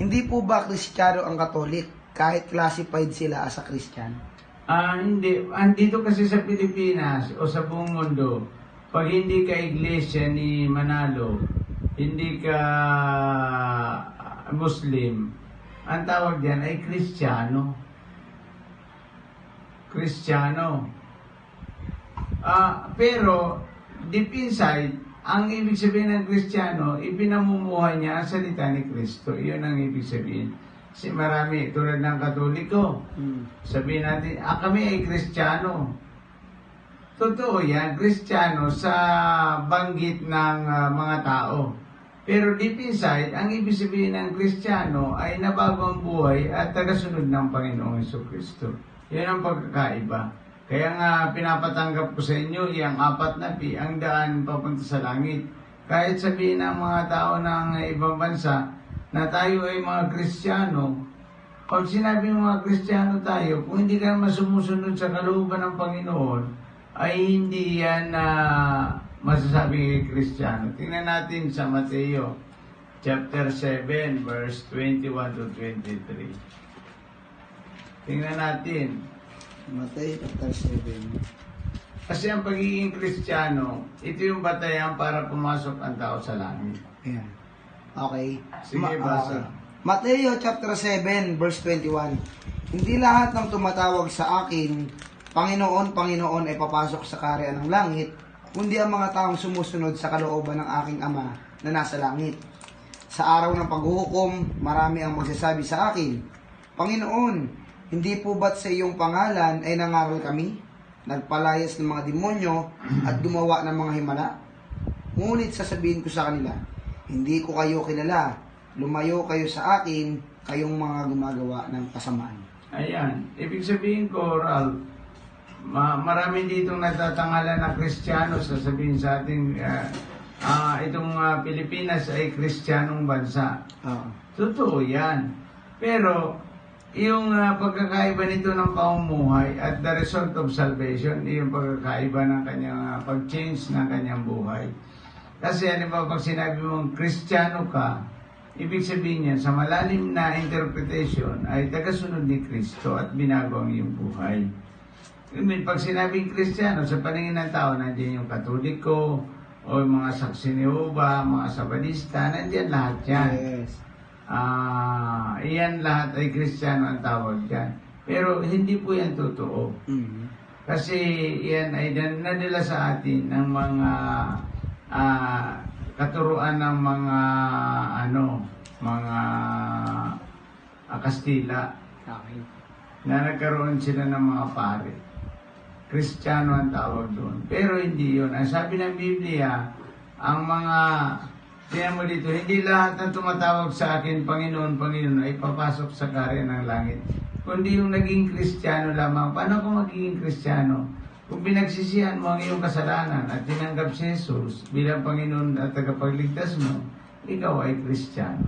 Hindi po ba Kristiyano ang Katolik kahit classified sila as a Christian? Hindi. Andito kasi sa Pilipinas o sa buong mundo, pag hindi ka iglesia ni Manalo, hindi ka Muslim, ang tawag diyan ay Kristiyano. Kristiyano. Pero, deep inside, ang ibig sabihin ng Kristiyano, ipinamumuhay niya ang salita ni Kristo. Iyon ang ibig sabihin. Kasi marami, tulad ng Katoliko, sabihin natin, kami ay Kristiyano. Totoo yan, Kristiyano sa banggit ng mga tao. Pero deep inside, ang ibig sabihin ng Kristiyano ay nabago ang buhay at tagasunod ng Panginoong Jesucristo. Yan ang pagkakaiba. Kaya nga pinapatanggap ko sa inyo, yung 4 na P, ang daan papunta sa langit. Kahit sabihin ng mga tao ng ibang bansa na tayo ay mga Kristiyano, pag sinabi ng mga Kristiyano tayo, kung hindi ka naman sumusunod sa kalooban ng Panginoon, ay hindi yan masasabing Kristiyano. Tingnan natin sa Mateo chapter 7, verse 21 to 23. Tingnan natin. Mateo chapter 7. Kasi ang pagiging Kristiyano, ito yung batayan para pumasok ang tao sa langit. Ayan. Okay. Sige, basa. Mateo chapter 7, verse 21. Hindi lahat ng tumatawag sa akin, Panginoon, Panginoon, ay papasok sa kaharian ng langit, kundi ang mga taong sumusunod sa kalooban ng aking Ama na nasa langit. Sa araw ng paghuhukom, marami ang magsasabi sa akin, Panginoon, hindi po ba't sa iyong pangalan ay nangaral kami? Nagpalayas ng mga demonyo at gumawa ng mga himala? Ngunit sasabihin ko sa kanila, hindi ko kayo kilala. Lumayo kayo sa akin, kayong mga gumagawa ng kasamaan. Ayan. Ibig sabihin ko, Ralph, marami ditong natatangalan na Kristiyano, sasabihin sa ating itong Pilipinas ay Kristiyanong bansa. Totoo yan. Pero, yung pagkakaiba nito ng pamumuhay at the result of salvation, yung pagkakaiba ng kanyang pag-change ng kanyang buhay. Kasi ano ba, pag sinabi mong Kristiyano ka, ibig sabihin niya, sa malalim na interpretation ay tagasunod ni Kristo at binago ang iyong buhay. Pag sinabing Kristiyano, sa paningin ng tao, nandiyan yung Katoliko, o yung mga Saksi ni Jehovah, mga Sabadista, nandiyan lahat yan. Yes. Iyan lahat ay Kristiyano ang tawag dyan. Pero hindi po yan totoo. Kasi yan ay nadala sa atin ng mga katuruan ng mga Kastila. Okay. Na nagkaroon sila ng mga pare. Kristiyano ang tawag doon. Pero hindi yun. Ang sabi ng Biblia, ang mga, tingnan mo dito, hindi lahat ng tumatawag sa akin, Panginoon, Panginoon, ay papasok sa kaharian ng langit. Kundi yung naging Kristiyano lamang. Paano kung magiging Kristiyano? Kung pinagsisihan mo ang iyong kasalanan at tinanggap si Jesus bilang Panginoon at tagapagligtas mo, ikaw ay Kristiyano.